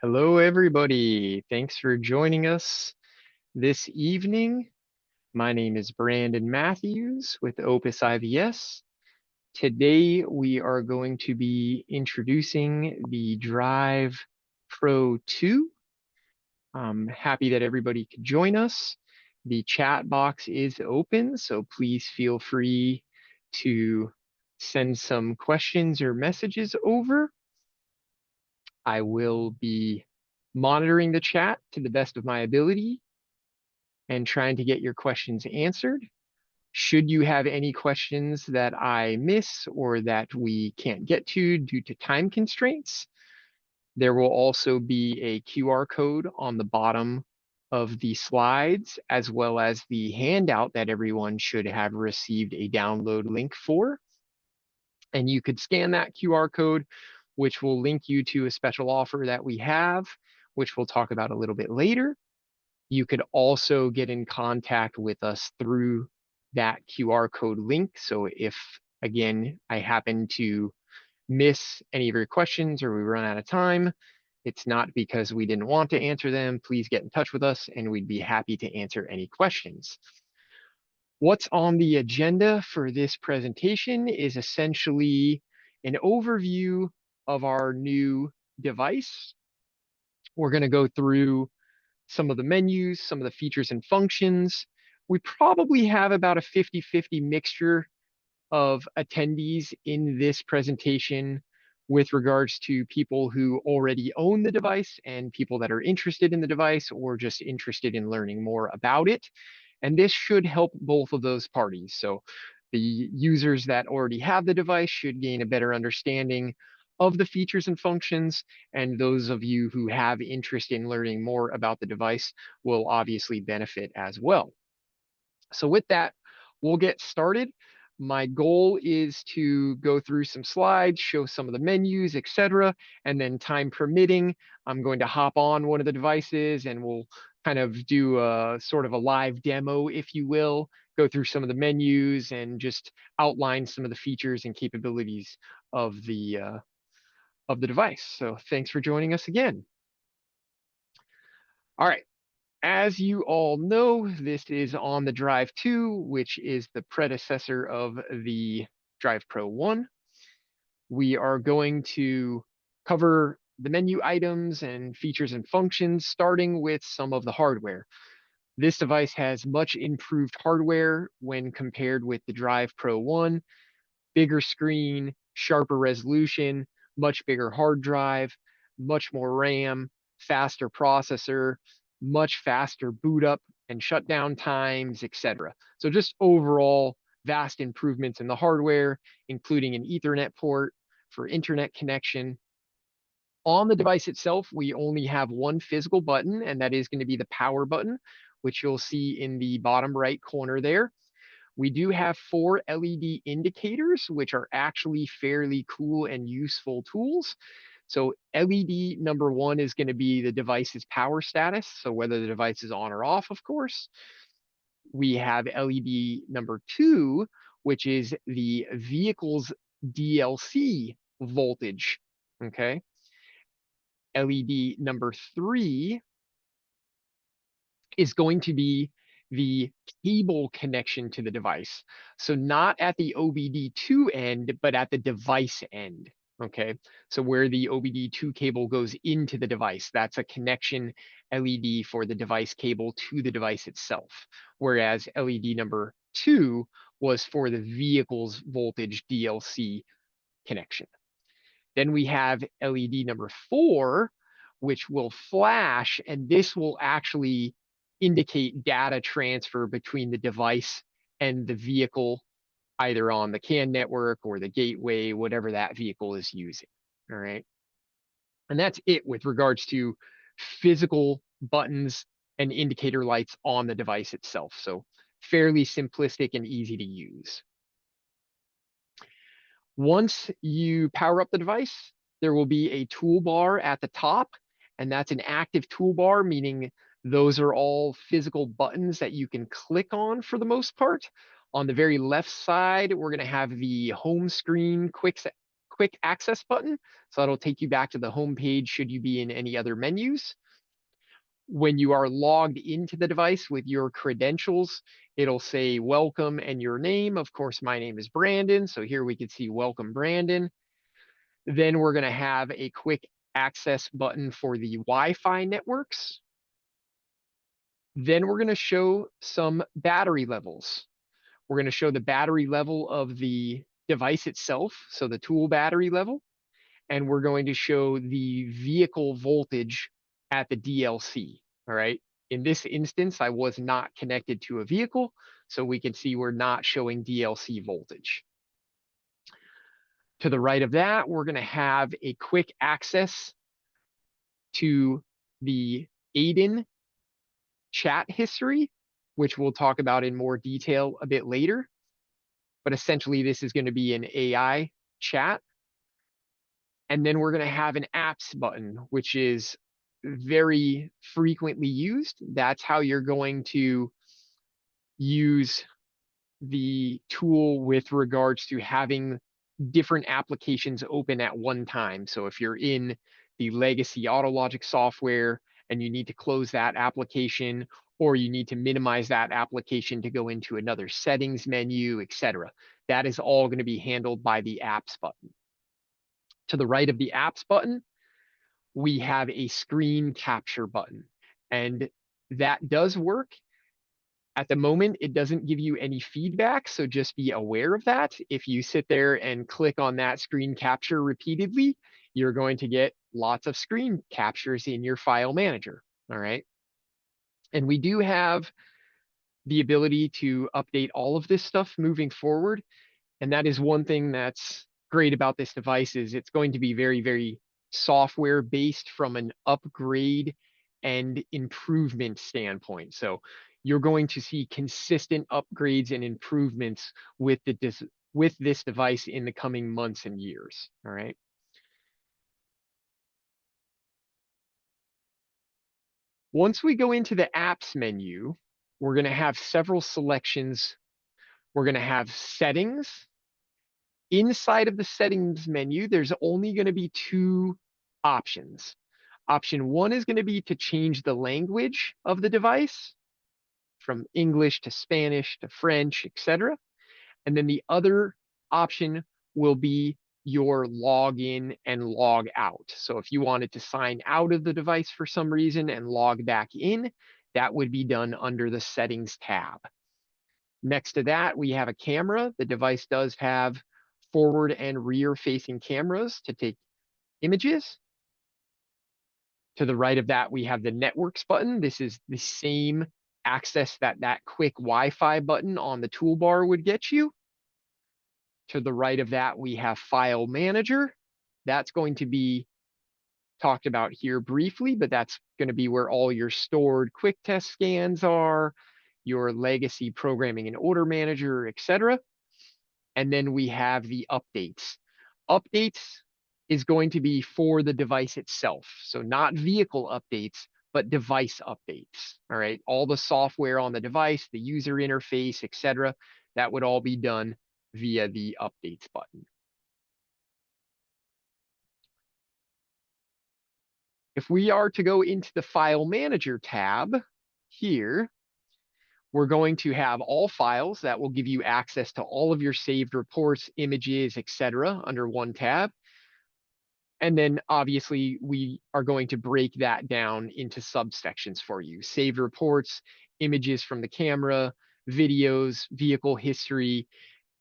Hello, everybody. Thanks for joining us this evening. My name is Brandon Matthews with Opus IVS. Today, we are going to be introducing the Drive Pro 2. I'm happy that everybody could join us. The chat box is open, so please feel free to send some questions or messages over. I will be monitoring the chat to the best of my ability and trying to get your questions answered. Should you have any questions that I miss or that we can't get to due to time constraints, there will also be a QR code on the bottom of the slides, as well as the handout that everyone should have received a download link for. And you could scan that QR code, which will link you to a special offer that we have, which we'll talk about a little bit later. You could also get in contact with us through that QR code link. So if, again, I happen to miss any of your questions or we run out of time, it's not because we didn't want to answer them. Please get in touch with us and we'd be happy to answer any questions. What's on the agenda for this presentation is essentially an overview of our new device. We're going to go through some of the menus, some of the features and functions. We probably have about a 50-50 mixture of attendees in this presentation with regards to people who already own the device and people that are interested in the device or just interested in learning more about it. And this should help both of those parties. So the users that already have the device should gain a better understanding of the features and functions, and those of you who have interest in learning more about the device will obviously benefit as well. So with that, we'll get started. My goal is to go through some slides, show some of the menus, etc. And then time permitting, I'm going to hop on one of the devices and we'll kind of do a sort of a live demo, if you will, go through some of the menus and just outline some of the features and capabilities of the device. So thanks for joining us again. All right. As you all know, this is on the Drive 2, which is the predecessor of the DrivePro 1. We are going to cover the menu items and features and functions, starting with some of the hardware. This device has much improved hardware when compared with the DrivePro 1. Bigger screen, sharper resolution, much bigger hard drive, much more RAM, faster processor, much faster boot up and shutdown times, etc. So just overall vast improvements in the hardware, including an Ethernet port for internet connection. On the device itself, we only have one physical button, and that is going to be the power button, which you'll see in the bottom right corner there. We do have 4 LED indicators, which are actually fairly cool and useful tools. So LED number 1 is going to be the device's power status, so whether the device is on or off, of course. We have LED number 2, which is the vehicle's DLC voltage, okay? LED number 3 is going to be the cable connection to the device. So not at the OBD2 end, but at the device end. Okay, so where the OBD2 cable goes into the device, that's a connection LED for the device cable to the device itself. Whereas LED number 2 was for the vehicle's voltage DLC connection. Then we have LED number 4, which will flash, and this will actually indicate data transfer between the device and the vehicle, either on the CAN network or the gateway, whatever that vehicle is using. All right. And that's it with regards to physical buttons and indicator lights on the device itself. So fairly simplistic and easy to use. Once you power up the device, there will be a toolbar at the top, and that's an active toolbar, meaning those are all physical buttons that you can click on for the most part. On the very left side, we're going to have the home screen quick quick access button. So that'll take you back to the home page should you be in any other menus. When you are logged into the device with your credentials, it'll say welcome and your name. Of course, my name is Brandon. So here we can see welcome Brandon. Then we're going to have a quick access button for the Wi-Fi networks. Then we're going to show some battery levels. We're going to show the battery level of the device itself, so the tool battery level, and we're going to show the vehicle voltage at the DLC, all right? In this instance, I was not connected to a vehicle, so we can see we're not showing DLC voltage. To the right of that, we're going to have a quick access to the AiDN chat history, which we'll talk about in more detail a bit later. But essentially, this is going to be an AI chat. And then we're going to have an apps button, which is very frequently used. That's how you're going to use the tool with regards to having different applications open at one time. So if you're in the legacy AutoLogic software and you need to close that application, or you need to minimize that application to go into another settings menu, etc. That is all going to be handled by the apps button. To the right of the apps button, we have a screen capture button, and that does work. At the moment, it doesn't give you any feedback, so just be aware of that. If you sit there and click on that screen capture repeatedly, you're going to get lots of screen captures in your file manager, all right? And we do have the ability to update all of this stuff moving forward, and that is one thing that's great about this device is it's going to be very, very software based from an upgrade and improvement standpoint. So you're going to see consistent upgrades and improvements with this device in the coming months and years. All right. Once we go into the apps menu, we're going to have several selections. We're going to have settings. Inside of the settings menu, there's only going to be two options. Option one is going to be to change the language of the device from English to Spanish to French, etc. And then the other option will be your login and log out. So if you wanted to sign out of the device for some reason and log back in, that would be done under the settings tab. Next to that, we have a camera. The device does have forward and rear facing cameras to take images. To the right of that, we have the networks button. This is the same access that quick Wi-Fi button on the toolbar would get you. To the right of that, we have file manager. That's going to be talked about here briefly, but that's going to be where all your stored quick test scans are, your legacy programming and order manager, etc. And then we have the updates. Updates is going to be for the device itself. So not vehicle updates, but device updates. All right. All the software on the device, the user interface, etc. That would all be done via the updates button. If we are to go into the file manager tab here, we're going to have all files that will give you access to all of your saved reports, images, etc. under one tab. And then obviously we are going to break that down into subsections for you. Saved reports, images from the camera, videos, vehicle history,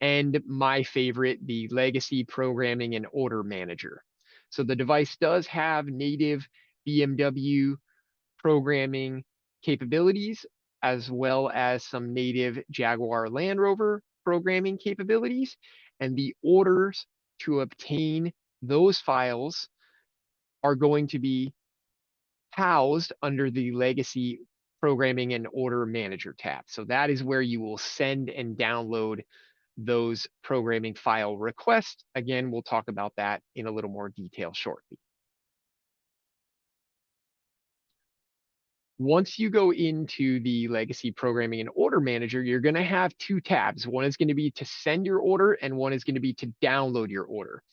and my favorite, the legacy programming and order manager. So the device does have native BMW programming capabilities, as well as some native Jaguar Land Rover programming capabilities. And the orders to obtain those files are going to be housed under the legacy programming and order manager tab. So that is where you will send and download those programming file requests. Again, we'll talk about that in a little more detail shortly. Once you go into the legacy programming and order manager, you're going to have two tabs. One is going to be to send your order and one is going to be to download your order.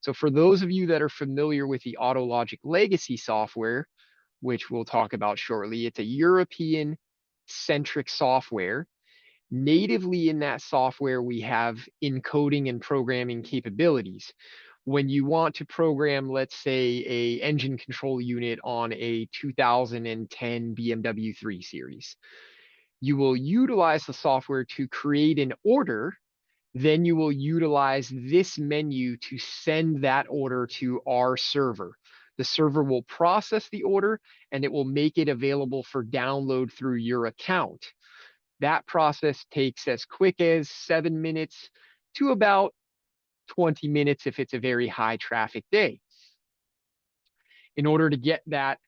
So for those of you that are familiar with the AutoLogic legacy software, which we'll talk about shortly, it's a European centric software. Natively in that software, we have encoding and programming capabilities. When you want to program, let's say, a engine control unit on a 2010 BMW 3 Series, you will utilize the software to create an order. Then you will utilize this menu to send that order to our server. The server will process the order and it will make it available for download through your account. That process takes as quick as 7 minutes to about 20 minutes if it's a very high traffic day. In order to get that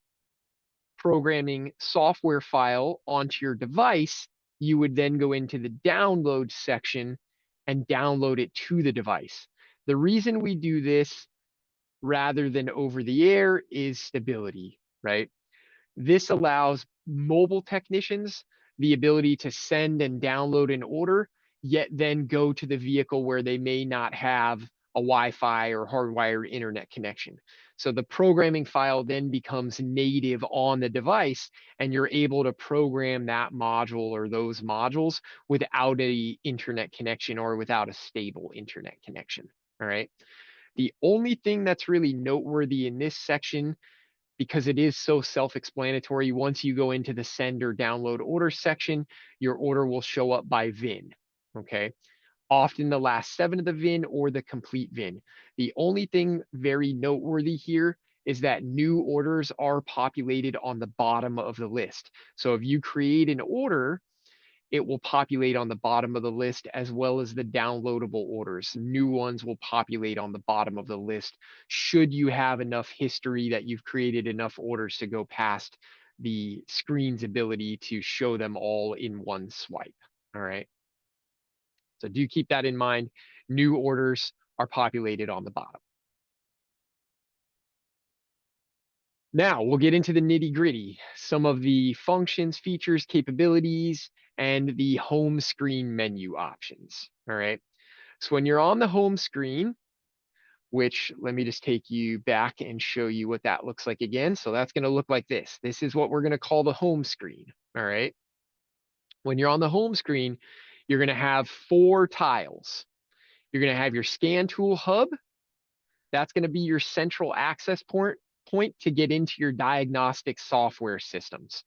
programming software file onto your device, you would then go into the download section and download it to the device. The reason we do this rather than over the air is stability, right? This allows mobile technicians the ability to send and download an order, yet then go to the vehicle where they may not have a Wi-Fi or hardwired internet connection. So the programming file then becomes native on the device, and you're able to program that module or those modules without an internet connection or without a stable internet connection. All right. The only thing that's really noteworthy in this section, because it is so self-explanatory, once you go into the send or download order section, your order will show up by VIN, okay? Often the last 7 of the VIN or the complete VIN. The only thing very noteworthy here is that new orders are populated on the bottom of the list. So if you create an order, it will populate on the bottom of the list, as well as the downloadable orders. New ones will populate on the bottom of the list should you have enough history that you've created enough orders to go past the screen's ability to show them all in one swipe. All right. So do keep that in mind. New orders are populated on the bottom. Now we'll get into the nitty gritty, some of the functions, features, capabilities, and the home screen menu options. All right. So when you're on the home screen, which let me just take you back and show you what that looks like again. So that's going to look like this. This is what we're going to call the home screen. All right. When you're on the home screen, you're going to have 4 tiles. You're going to have your scan tool hub. That's going to be your central access point to get into your diagnostic software systems.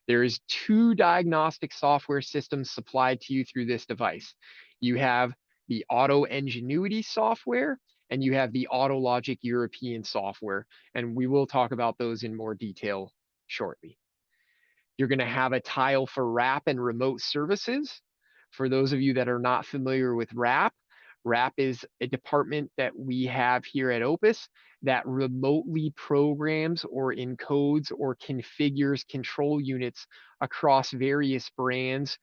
There's 2 diagnostic software systems supplied to you through this device. You have the Auto Ingenuity software and you have the AutoLogic European software, and we will talk about those in more detail shortly. You're going to have a tile for RAP and remote services. For those of you that are not familiar with RAP, RAP is a department that we have here at Opus that remotely programs or encodes or configures control units across various brands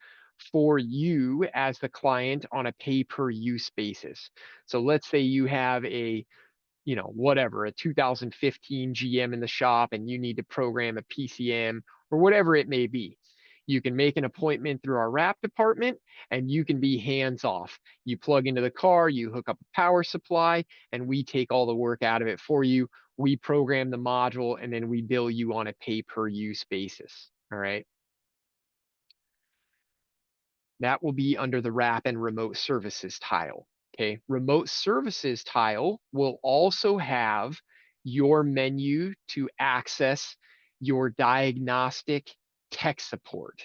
for you as the client on a pay-per-use basis. So let's say you have a whatever, a 2015 GM in the shop and you need to program a PCM or whatever it may be. You can make an appointment through our RAP department and you can be hands off. You plug into the car, you hook up a power supply, and we take all the work out of it for you. We program the module and then we bill you on a pay per use basis. All right. That will be under the RAP and remote services tile. Okay, remote services tile will also have your menu to access your diagnostic tech support.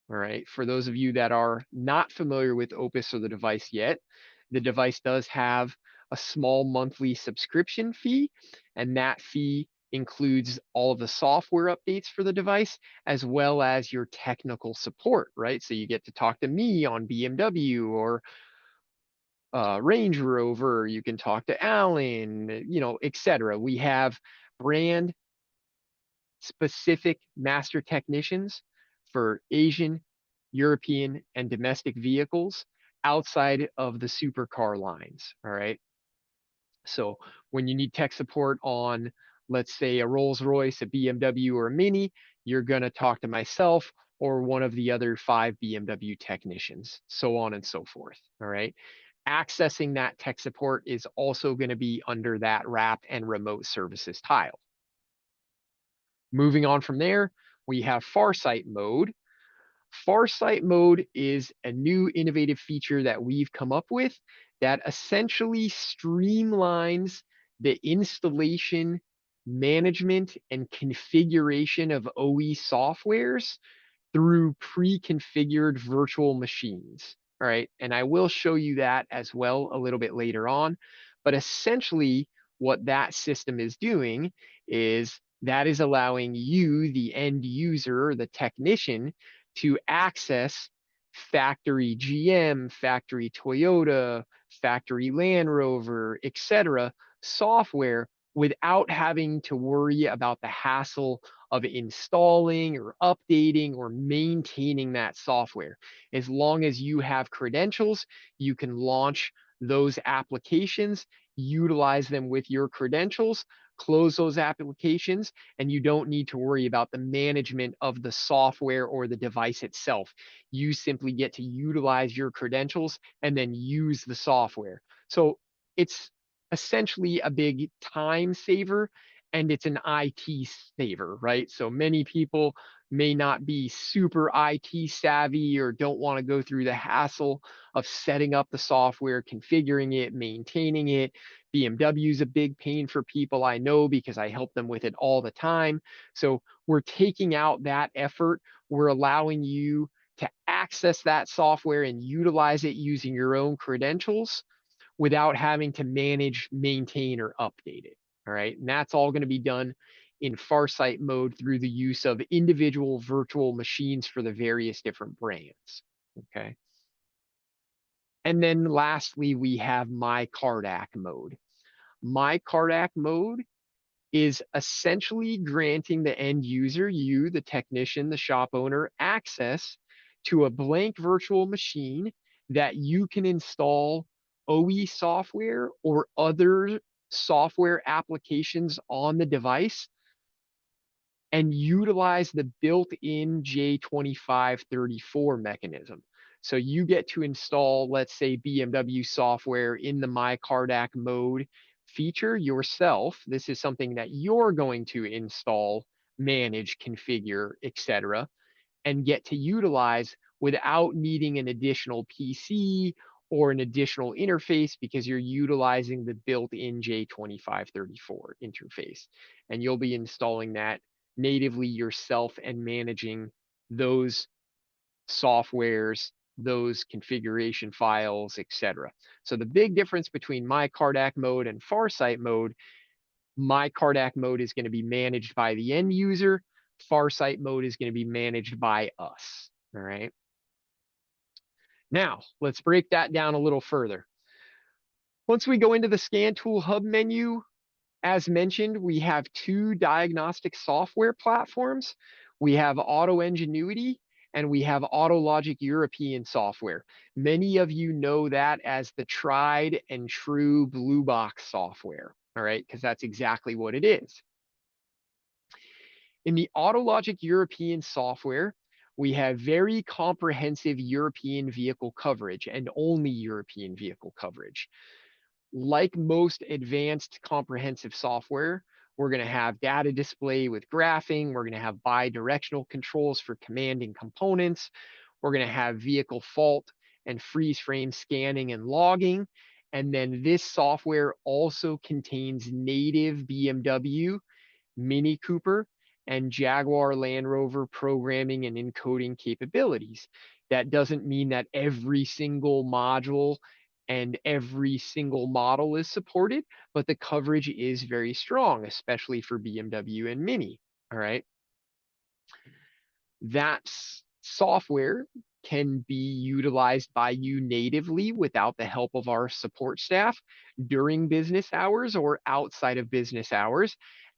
All right, for those of you that are not familiar with Opus or the device yet, the device does have a small monthly subscription fee, and that fee includes all of the software updates for the device, as well as your technical support, right? So you get to talk to me on BMW or Range Rover, you can talk to Alan, etc. We have brand specific master technicians for Asian, European, and domestic vehicles outside of the supercar lines. All right. So when you need tech support on, let's say, a Rolls-Royce, a BMW, or a Mini, you're going to talk to myself or one of the other 5 BMW technicians, so on and so forth. All right. accessing that tech support is also going to be under that wrap and remote services tile. Moving on from there, we have Farsight mode. Farsight mode is a new innovative feature that we've come up with that essentially streamlines the installation, management, and configuration of OE softwares through pre-configured virtual machines. All right, and I will show you that as well a little bit later on. But essentially, what that system is doing is that is allowing you, the end user, the technician, to access factory GM, factory Toyota, factory Land Rover, etc. software without having to worry about the hassle of installing or updating or maintaining that software. As long as you have credentials, you can launch those applications, utilize them with your credentials, close those applications, and you don't need to worry about the management of the software or the device itself. You simply get to utilize your credentials and then use the software. So it's essentially a big time saver, and it's an IT saver, right? So many people may not be super IT savvy or don't want to go through the hassle of setting up the software, configuring it, maintaining it. BMW is a big pain for people, I know, because I help them with it all the time. So we're taking out that effort. We're allowing you to access that software and utilize it using your own credentials without having to manage, maintain, or update it. All right. And that's all going to be done in Farsight mode through the use of individual virtual machines for the various different brands. Okay. And then lastly, we have My Cardac mode. My Cardac mode is essentially granting the end user, you, the technician, the shop owner, access to a blank virtual machine that you can install OE software or other software applications on the device and utilize the built-in J2534 mechanism. So you get to install, let's say, BMW software in the My Cardac mode feature yourself. This is something that you're going to install, manage, configure, etc., and get to utilize without needing an additional PC or an additional interface because you're utilizing the built-in J2534 interface. And you'll be installing that natively yourself and managing those softwares, those configuration files, etc. So the big difference between My Cardac mode and Farsight mode, My Cardac mode is going to be managed by the end user. Farsight mode is going to be managed by us. All right. Now, let's break that down a little further. Once we go into the Scan Tool Hub menu, as mentioned, we have two diagnostic software platforms. We have AutoEngineity and we have AutoLogic European software. Many of you know that as the tried and true blue box software, all right, because that's exactly what it is. In the AutoLogic European software, we have very comprehensive European vehicle coverage and only European vehicle coverage. Like most advanced comprehensive software, we're going to have data display with graphing. We're going to have bi-directional controls for commanding components. We're going to have vehicle fault and freeze frame scanning and logging. And then this software also contains native BMW, Mini Cooper, and Jaguar Land Rover programming and encoding capabilities. That doesn't mean that every single module and every single model is supported, but the coverage is very strong, especially for BMW and Mini. All right. That software can be utilized by you natively without the help of our support staff during business hours or outside of business hours,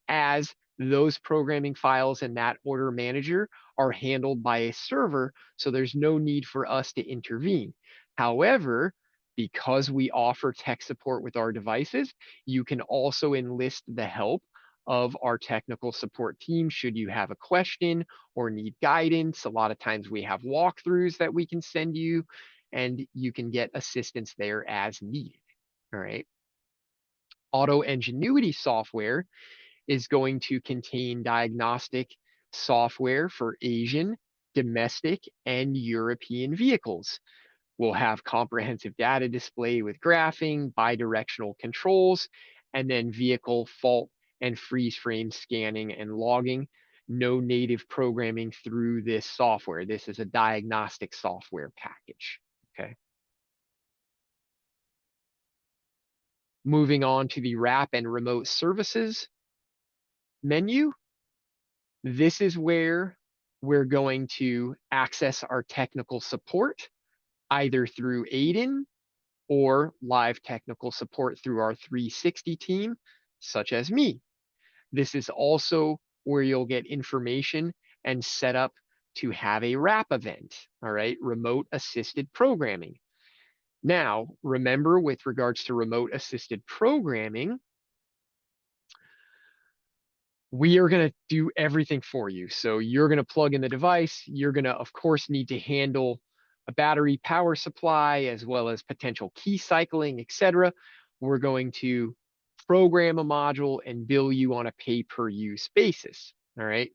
as those programming files and that order manager are handled by a server, so there's no need for us to intervene. However, because we offer tech support with our devices, you can also enlist the help of our technical support team should you have a question or need guidance. A lot of times we have walkthroughs that we can send you, and you can get assistance there as needed. All right. Auto Ingenuity software is going to contain diagnostic software for Asian, domestic, and European vehicles. We'll have comprehensive data display with graphing, bidirectional controls, and then vehicle fault and freeze frame scanning and logging. No native programming through this software. This is a diagnostic software package. Okay. Moving on to the wrap and remote services menu. This is where we're going to access our technical support either through AiDN or live technical support through our 360 team, such as me. This is also where you'll get information and set up to have a wrap event, all right, remote assisted programming. Now, remember with regards to remote assisted programming, we are going to do everything for you. So you're going to plug in the device. You're going to, of course, need to handle a battery power supply as well as potential key cycling, etc. We're going to program a module and bill you on a pay-per-use basis. All right.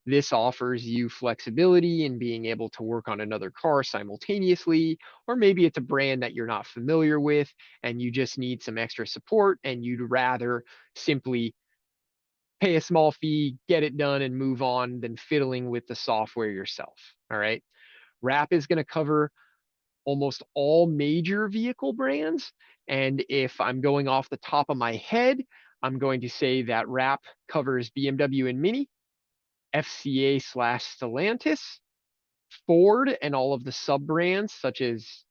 This offers you flexibility in being able to work on another car simultaneously, or maybe it's a brand that you're not familiar with and you just need some extra support and you'd rather simply pay a small fee, get it done, and move on than fiddling with the software yourself. All right. Wrap is going to cover almost all major vehicle brands. And if I'm going off the top of my head, I'm going to say that Wrap covers BMW and Mini, FCA/Stellantis, Ford and all of the sub brands such as,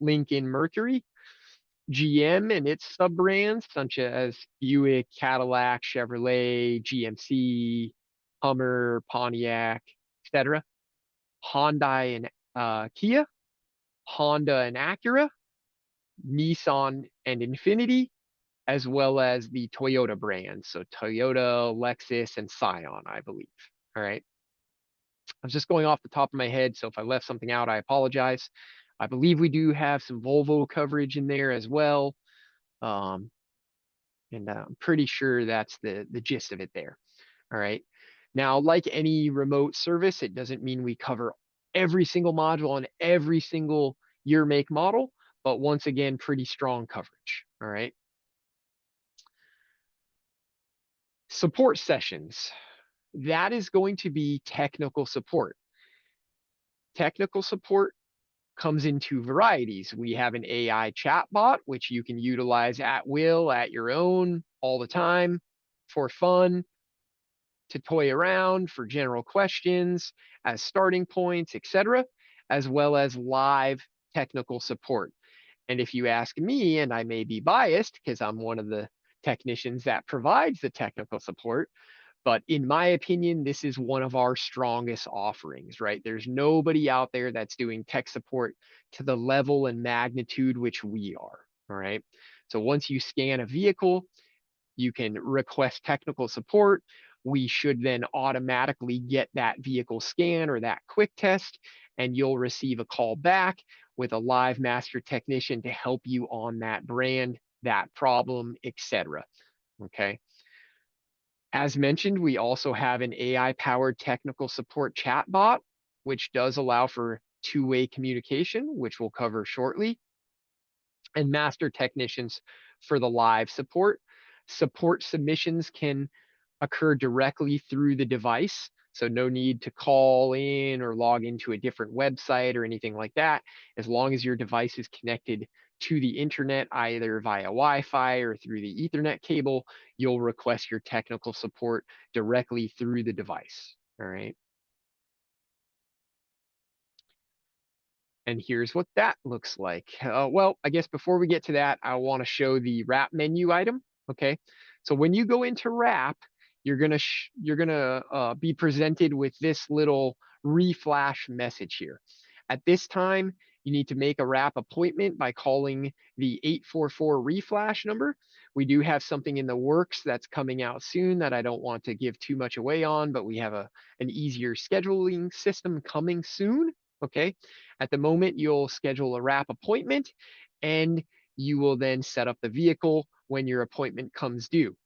Lincoln, Mercury, GM and its sub brands such as Buick, Cadillac, Chevrolet, GMC, Hummer, Pontiac, etc. Hyundai and Kia, Honda and Acura, Nissan and Infiniti, as well as the Toyota brands. So Toyota, Lexus, and Scion, I believe. All right. I was just going off the top of my head, so if I left something out, I apologize. I believe we do have some Volvo coverage in there as well. Um, and I'm pretty sure that's the gist of it there. All right. Now, like any remote service, it doesn't mean we cover every single module on every single year, make, model, but once again, pretty strong coverage. All right. Support sessions. That is going to be technical support. Technical support comes in two varieties. We have an AI chatbot, which you can utilize at will, at your own, all the time, for fun, to toy around, for general questions, as starting points, etc., as well as live technical support. And if you ask me, and I may be biased because I'm one of the technicians that provides the technical support, but in my opinion, this is one of our strongest offerings, right? There's nobody out there that's doing tech support to the level and magnitude which we are, all right? So once you scan a vehicle, you can request technical support. We should then automatically get that vehicle scan or that quick test, and you'll receive a call back with a live master technician to help you on that brand, that problem, etc. Okay. As mentioned, we also have an AI-powered technical support chatbot, which does allow for two-way communication, which we'll cover shortly, and master technicians for the live support. Support submissions can occur directly through the device, so no need to call in or log into a different website or anything like that. As long as your device is connected to the internet, either via Wi-Fi or through the Ethernet cable, you'll request your technical support directly through the device. All right. And here's what that looks like. Well, I guess before we get to that, I want to show the wrap menu item. Okay. So when you go into wrap, you're gonna be presented with this little reflash message here. At this time, you need to make a wrap appointment by calling the 844 reflash number. We do have something in the works that's coming out soon that I don't want to give too much away on, but we have an easier scheduling system coming soon. Okay. At the moment, you'll schedule a wrap appointment and you will then set up the vehicle when your appointment comes due.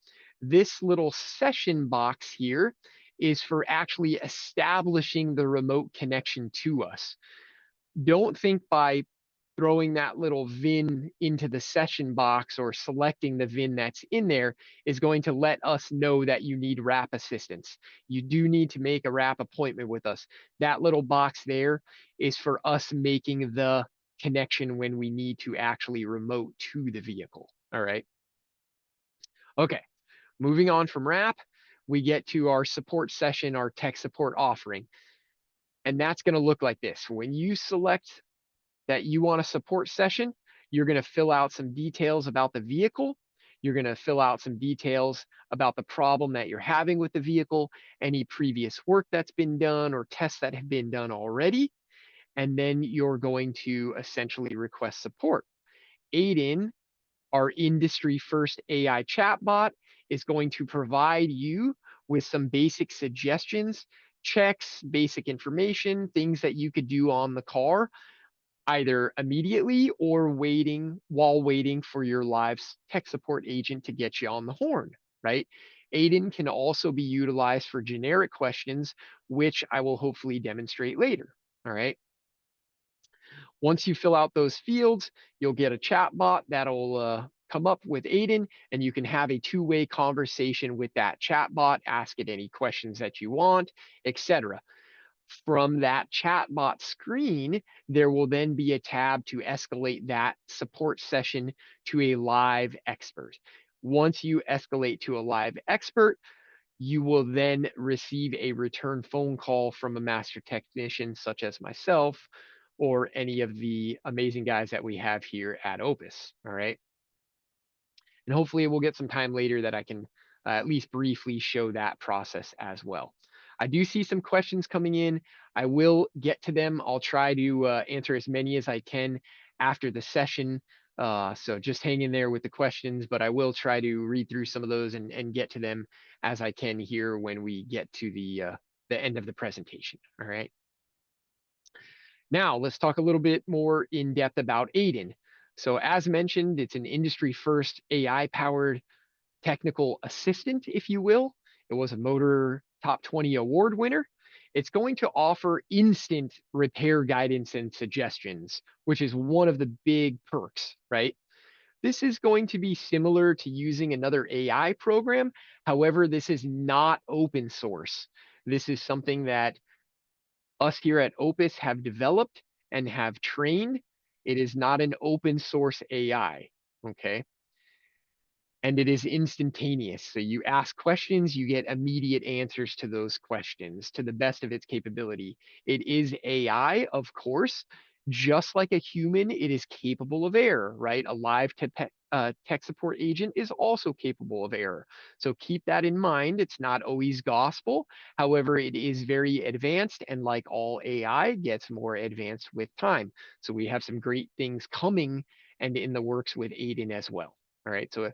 This little session box here is for actually establishing the remote connection to us. Don't think by throwing that little VIN into the session box or selecting the VIN that's in there is going to let us know that you need wrap assistance. You do need to make a wrap appointment with us. That little box there is for us making the connection when we need to actually remote to the vehicle. All right. Okay. Moving on from wrap, we get to our support session, our tech support offering. And that's going to look like this. When you select that you want a support session, you're going to fill out some details about the vehicle. You're going to fill out some details about the problem that you're having with the vehicle, any previous work that's been done or tests that have been done already. And then you're going to essentially request support. AiDN, our industry first AI chatbot, is going to provide you with some basic suggestions, checks, basic information, things that you could do on the car either immediately or waiting for your live tech support agent to get you on the horn, right? AiDN can also be utilized for generic questions, which I will hopefully demonstrate later, all right? Once you fill out those fields, you'll get a chat bot that'll come up with AiDN, and you can have a two-way conversation with that chat bot, ask it any questions that you want, etc. From that chatbot screen, there will then be a tab to escalate that support session to a live expert. Once you escalate to a live expert, you will then receive a return phone call from a master technician such as myself or any of the amazing guys that we have here at Opus. All right. And hopefully we'll get some time later that I can at least briefly show that process as well. I do see some questions coming in. I will get to them. I'll try to answer as many as I can after the session. So just hang in there with the questions, but I will try to read through some of those and get to them as I can here when we get to the end of the presentation. All right. Now let's talk a little bit more in depth about AiDN. So as mentioned, it's an industry first AI powered technical assistant, if you will. It was a Motor Top 20 award winner. It's going to offer instant repair guidance and suggestions, which is one of the big perks, right? This is going to be similar to using another AI program. However, this is not open source. This is something that us here at Opus have developed and have trained. It is not an open source AI, okay? And it is instantaneous. So you ask questions, you get immediate answers to those questions to the best of its capability. It is AI, of course, just like a human, it is capable of error, right? A live tech support agent is also capable of error. So keep that in mind. It's not always gospel. However, it is very advanced, and like all AI, gets more advanced with time. So we have some great things coming and in the works with AiDN as well. All right, so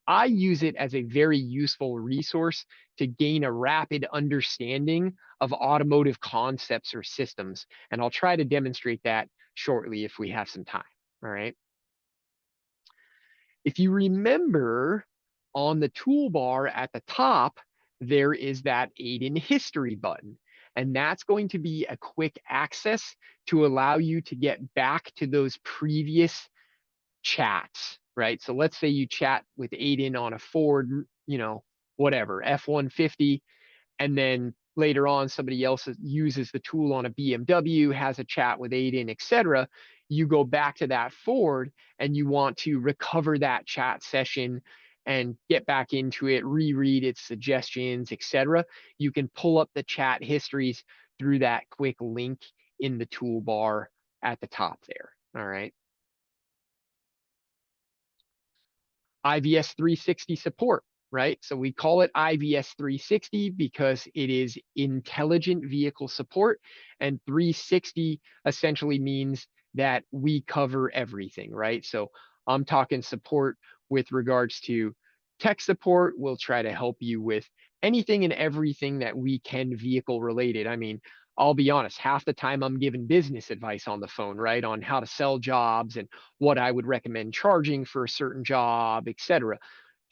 I use it as a very useful resource to gain a rapid understanding of automotive concepts or systems. And I'll try to demonstrate that shortly if we have some time. All right. If you remember on the toolbar at the top, there is that AiDN history button. And that's going to be a quick access to allow you to get back to those previous chats, right? So let's say you chat with AiDN on a Ford, whatever, F-150, and then later on somebody else uses the tool on a BMW, has a chat with AiDN, etc. You go back to that Ford and you want to recover that chat session and get back into it, reread its suggestions, etc. You can pull up the chat histories through that quick link in the toolbar at the top there. All right. IVS 360 support, right? So we call it IVS 360 because it is intelligent vehicle support, and 360 essentially means that we cover everything, right? So I'm talking support with regards to tech support. We'll try to help you with anything and everything that we can vehicle related. I mean, I'll be honest, half the time I'm giving business advice on the phone, right? On how to sell jobs and what I would recommend charging for a certain job, etc.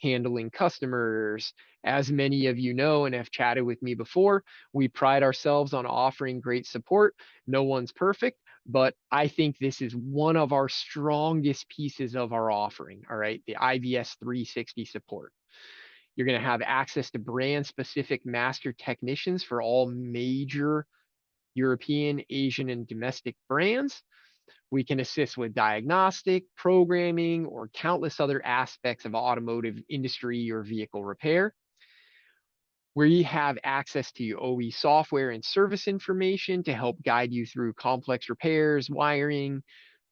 Handling customers. As many of you know and have chatted with me before, we pride ourselves on offering great support. No one's perfect, but I think this is one of our strongest pieces of our offering, all right? The IVS 360 support. You're going to have access to brand specific master technicians for all major European, Asian, and domestic brands. We can assist with diagnostic, programming, or countless other aspects of automotive industry or vehicle repair. We have access to OE software and service information to help guide you through complex repairs, wiring,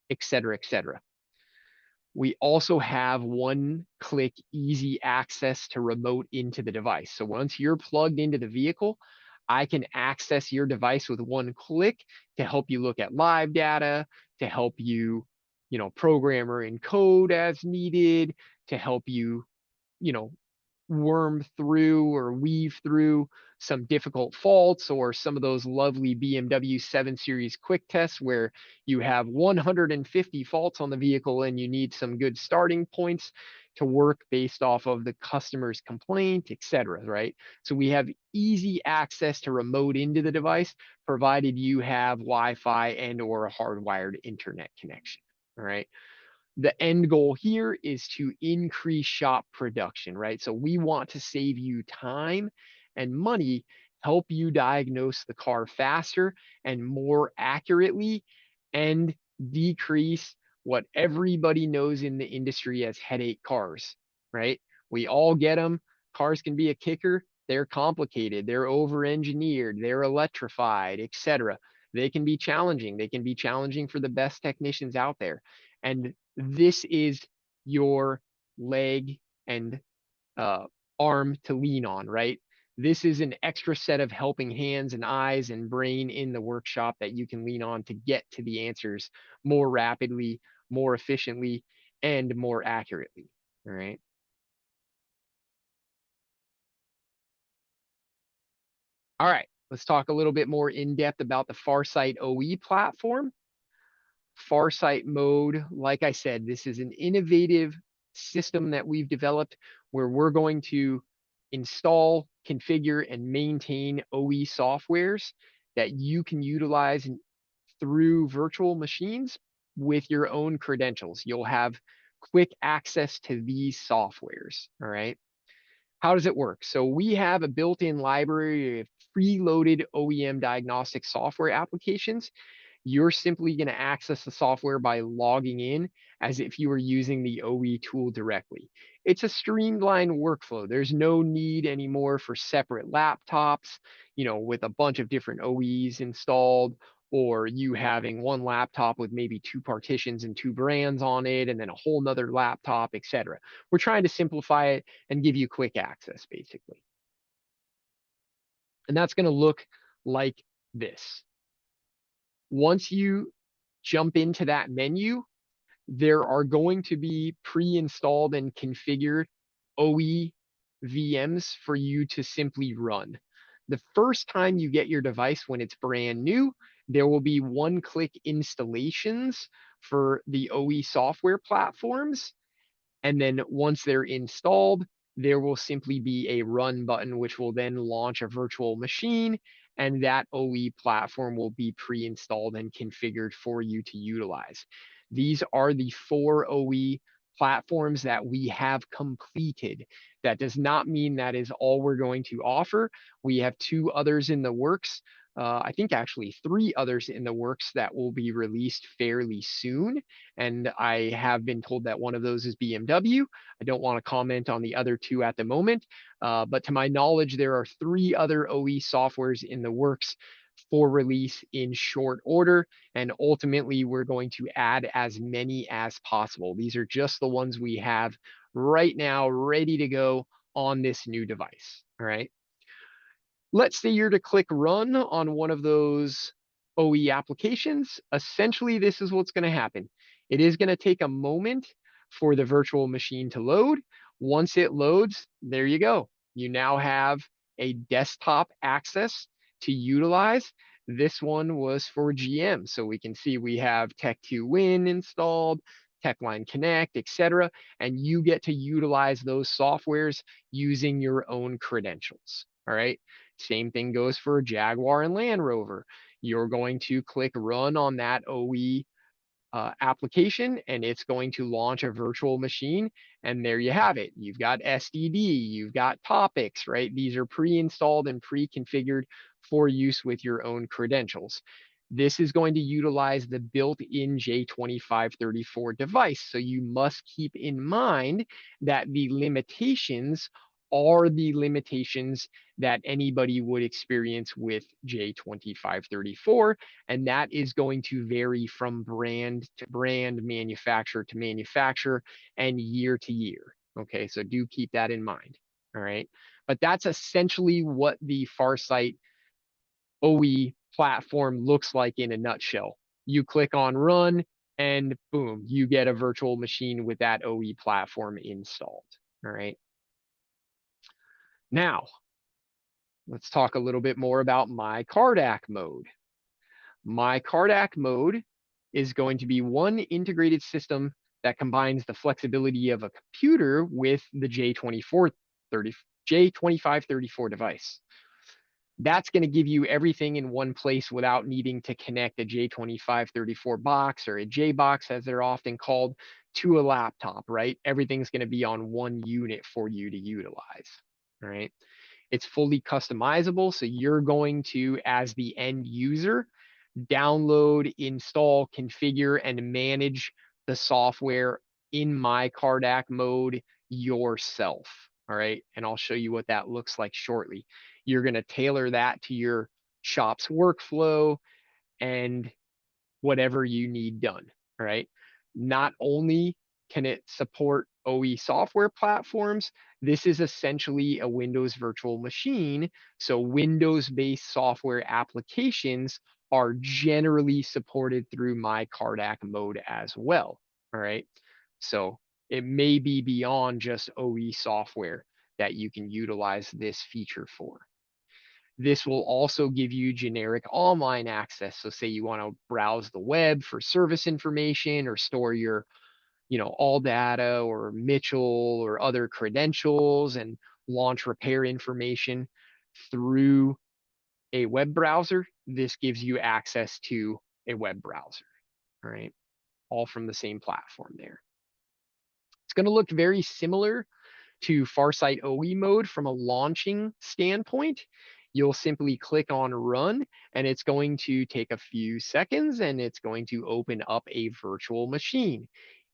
etc., etc. We also have one-click easy access to remote into the device. So once you're plugged into the vehicle, I can access your device with one click to help you look at live data, to help you, program or encode as needed, to help you, you know, worm through or weave through some difficult faults or some of those lovely BMW 7 Series quick tests where you have 150 faults on the vehicle and you need some good starting points to work based off of the customer's complaint, etc. Right? So we have easy access to remote into the device, provided you have Wi-Fi and or a hardwired internet connection. All right. The end goal here is to increase shop production, right? So we want to save you time and money, help you diagnose the car faster and more accurately, and decrease what everybody knows in the industry as headache cars, right? We all get them. Cars can be a kicker. They're complicated. They're over-engineered. They're electrified, etc. They can be challenging. They can be challenging for the best technicians out there. And this is your leg and uh, arm to lean on, right? This is an extra set of helping hands and eyes and brain in the workshop that you can lean on to get to the answers more rapidly, more efficiently, and more accurately. All right. All right. Let's talk a little bit more in depth about the Farsight OE platform. Farsight mode, like I said, this is an innovative system that we've developed where we're going to install, configure, and maintain OE softwares that you can utilize through virtual machines with your own credentials. You'll have quick access to these softwares, all right? How does it work? So we have a built-in library of preloaded OEM diagnostic software applications. You're simply going to access the software by logging in as if you were using the OE tool directly. It's a streamlined workflow. There's no need anymore for separate laptops, with a bunch of different OEs installed, or you having one laptop with maybe two partitions and two brands on it, and then a whole nother laptop, etc. We're trying to simplify it and give you quick access, basically. And that's going to look like this. Once you jump into that menu, there are going to be pre-installed and configured OE VMs for you to simply run. The first time you get your device when it's brand new, there will be one-click installations for the OE software platforms. And then once they're installed, there will simply be a run button, which will then launch a virtual machine, and that OE platform will be pre-installed and configured for you to utilize. These are the 4 OE platforms that we have completed. That does not mean that is all we're going to offer. We have 2 others in the works. I think actually 3 others in the works that will be released fairly soon. And I have been told that one of those is BMW. I don't want to comment on the other 2 at the moment, but to my knowledge, there are 3 other OE softwares in the works for release in short order. And ultimately, we're going to add as many as possible. These are just the ones we have right now ready to go on this new device. All right. Let's say you're to click run on one of those OE applications. Essentially, this is what's going to happen. It is going to take a moment for the virtual machine to load. Once it loads, there you go. You now have a desktop access to utilize. This one was for GM. So we can see we have Tech2Win installed, TechLine Connect, etc. And you get to utilize those softwares using your own credentials. All right. Same thing goes for Jaguar and Land Rover. You're going to click run on that OE application, and it's going to launch a virtual machine. And there you have it. You've got SDD, you've got topics, right? These are pre-installed and pre-configured for use with your own credentials. This is going to utilize the built-in J2534 device. So you must keep in mind that the limitations are the limitations that anybody would experience with J2534. And that is going to vary from brand to brand, manufacturer to manufacturer, and year to year. Okay, so do keep that in mind. All right, but that's essentially what the Farsight OE platform looks like in a nutshell. You click on run, and boom, you get a virtual machine with that OE platform installed. All right. Now, let's talk a little bit more about my Cardac mode. My Cardac mode is going to be one integrated system that combines the flexibility of a computer with the J2534 device. That's going to give you everything in one place without needing to connect a J2534 box or a J box, as they're often called, to a laptop, right? Everything's going to be on one unit for you to utilize, all right? It's fully customizable, so you're going to, as the end user, download, install, configure, and manage the software in my Cardac mode yourself. All right. And I'll show you what that looks like shortly. You're going to tailor that to your shop's workflow and whatever you need done. All right. Not only can it support OE software platforms, this is essentially a Windows virtual machine. So Windows-based software applications are generally supported through my Cardac mode as well. All right. So it may be beyond just OE software that you can utilize this feature for. This will also give you generic online access. So say you want to browse the web for service information or store your, all data or Mitchell or other credentials and launch repair information through a web browser. This gives you access to a web browser, all right? All from the same platform there. It's going to look very similar to Farsight OE mode from a launching standpoint. You'll simply click on run, and it's going to take a few seconds, and it's going to open up a virtual machine.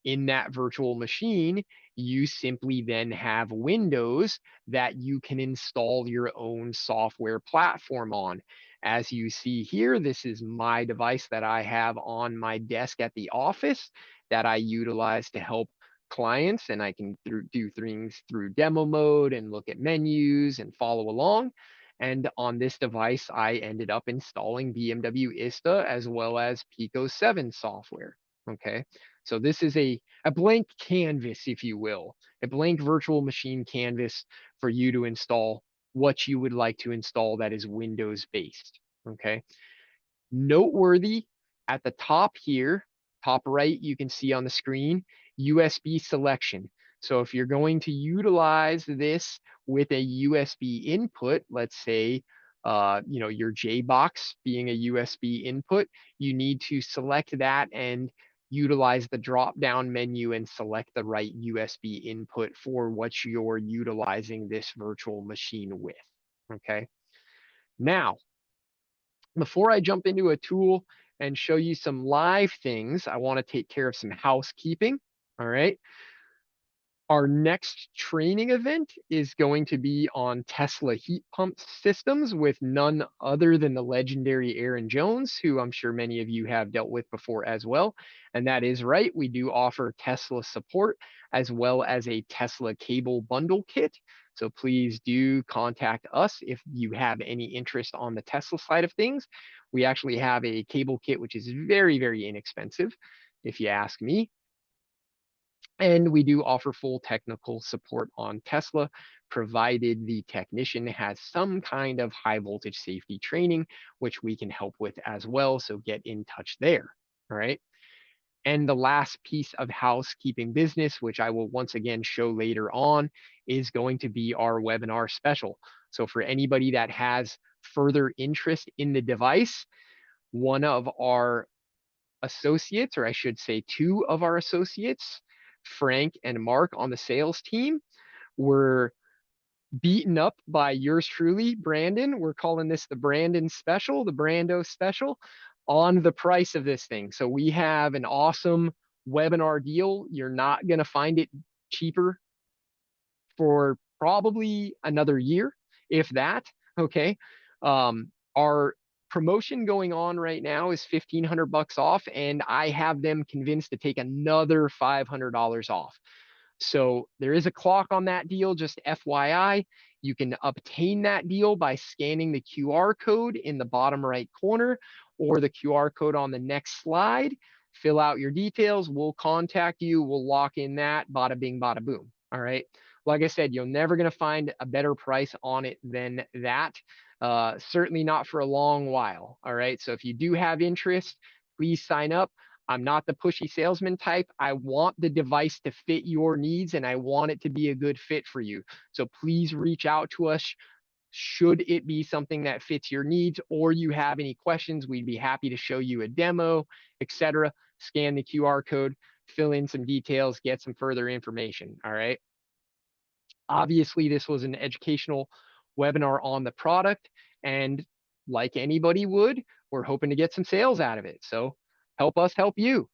In that virtual machine, you simply then have windows that you can install your own software platform on. As you see here, this is my device that I have on my desk at the office that I utilize to help clients, and I can do things through demo mode and look at menus and follow along. And on this device, I ended up installing BMW ISTA as well as Pico 7 software. Okay, so this is a blank canvas, if you will, a blank virtual machine canvas for you to install what you would like to install that is Windows based. Okay, noteworthy at the top here, top right, you can see on the screen, USB selection. So if you're going to utilize this with a USB input, let's say, your J box being a USB input, you need to select that and utilize the drop down menu and select the right USB input for what you're utilizing this virtual machine with. Okay. Now, before I jump into a tool and show you some live things, I want to take care of some housekeeping. All right. Our next training event is going to be on Tesla heat pump systems with none other than the legendary Aaron Jones, who I'm sure many of you have dealt with before as well. And that is right, we do offer Tesla support as well as a Tesla cable bundle kit. So please do contact us if you have any interest on the Tesla side of things. We actually have a cable kit which is very, very inexpensive, if you ask me. And we do offer full technical support on Tesla, provided the technician has some kind of high voltage safety training, which we can help with as well. So get in touch there. All right. And the last piece of housekeeping business, which I will once again show later on, is going to be our webinar special. So for anybody that has further interest in the device, one of our associates, or I should say two of our associates, Frank and Mark on the sales team, were beaten up by yours truly, Brandon. We're calling this the Brandon special, the Brando special, on the price of this thing. So we have an awesome webinar deal. You're not going to find it cheaper for probably another year, if that. Okay. Our promotion going on right now is $1,500 off, and I have them convinced to take another $500 off. So there is a clock on that deal, just FYI. You can obtain that deal by scanning the QR code in the bottom right corner or the QR code on the next slide. Fill out your details. We'll contact you. We'll lock in that. Bada bing, bada boom. All right. Like I said, you're never going to find a better price on it than that. Certainly not for a long while. All right. So if you do have interest, please sign up. I'm not the pushy salesman type. I want the device to fit your needs and I want it to be a good fit for you. So please reach out to us. Should it be something that fits your needs or you have any questions, we'd be happy to show you a demo, etc. Scan the QR code, fill in some details, get some further information. All right. Obviously, this was an educational webinar on the product. And like anybody would, we're hoping to get some sales out of it. So help us help you.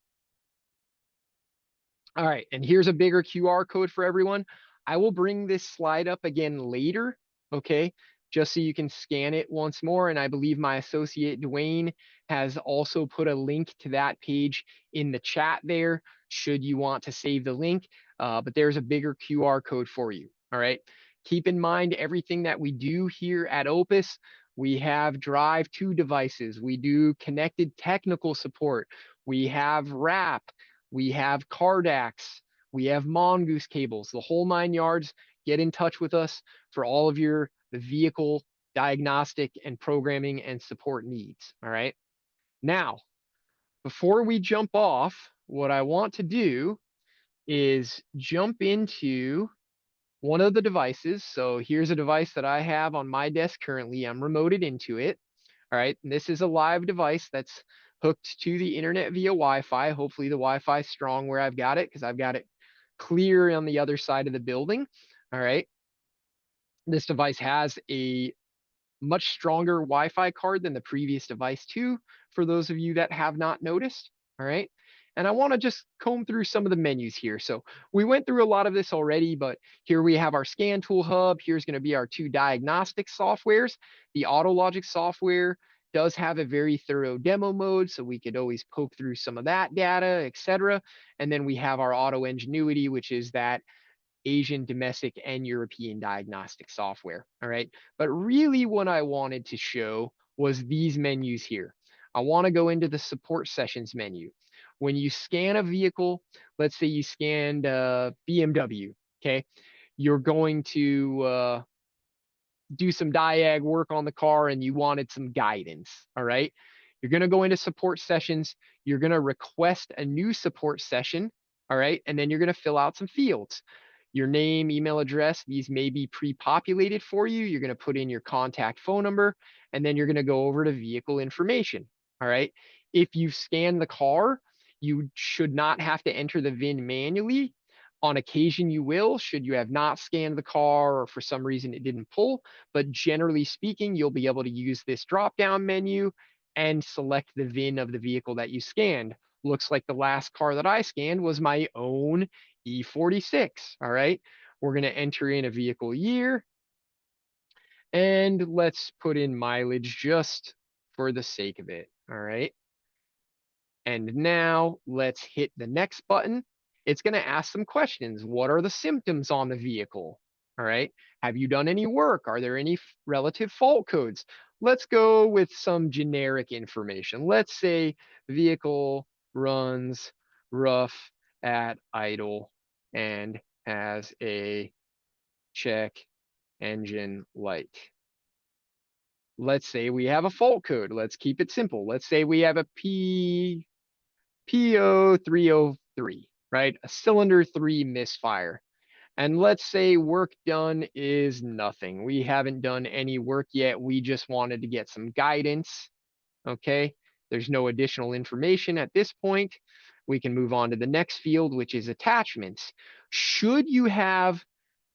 All right, and here's a bigger QR code for everyone. I will bring this slide up again later, okay, just so you can scan it once more. And I believe my associate Dwayne has also put a link to that page in the chat there, should you want to save the link. But there's a bigger QR code for you, all right? Keep in mind everything that we do here at Opus. We have Drive2 devices. We do connected technical support. We have RAP. We have Cardax, we have Mongoose cables, the whole 9 yards. Get in touch with us for all of your vehicle diagnostic and programming and support needs. All right. Now, before we jump off, what I want to do is jump into one of the devices. So here's a device that I have on my desk currently. I'm remoted into it. All right. And this is a live device that's hooked to the internet via Wi-Fi. Hopefully the Wi-Fi is strong where I've got it because I've got it clear on the other side of the building. All right. This device has a much stronger Wi-Fi card than the previous device too, for those of you that have not noticed. All right. And I want to just comb through some of the menus here. So we went through a lot of this already, but here we have our scan tool hub. Here's going to be our two diagnostic softwares. The AutoLogic software does have a very thorough demo mode, so we could always poke through some of that data, etc. And then we have our Auto Ingenuity, which is that Asian, domestic, and European diagnostic software. All right. But really what I wanted to show was these menus here. I want to go into the support sessions menu. When you scan a vehicle, let's say you scanned BMW, okay, you're going to do some diag work on the car and you wanted some guidance. All right. You're going to go into support sessions. You're going to request a new support session. All right. And then you're going to fill out some fields. Your name, email address, these may be pre-populated for you. You're going to put in your contact phone number, and then you're going to go over to vehicle information. All right. If you've scanned the car, you should not have to enter the VIN manually. On occasion, you will, should you have not scanned the car or for some reason it didn't pull. But generally speaking, you'll be able to use this drop-down menu and select the VIN of the vehicle that you scanned. Looks like the last car that I scanned was my own E46. All right. We're going to enter in a vehicle year. And let's put in mileage just for the sake of it. All right. And now let's hit the next button. It's going to ask some questions. What are the symptoms on the vehicle? All right. Have you done any work? Are there any relative fault codes? Let's go with some generic information. Let's say vehicle runs rough at idle. and has a check engine light. Let's say we have a fault code. Let's keep it simple. Let's say we have a P0303, right? A cylinder 3 misfire. And let's say work done is nothing. We haven't done any work yet. We just wanted to get some guidance. Okay. There's no additional information at this point. We can move on to the next field, which is attachments. Should you have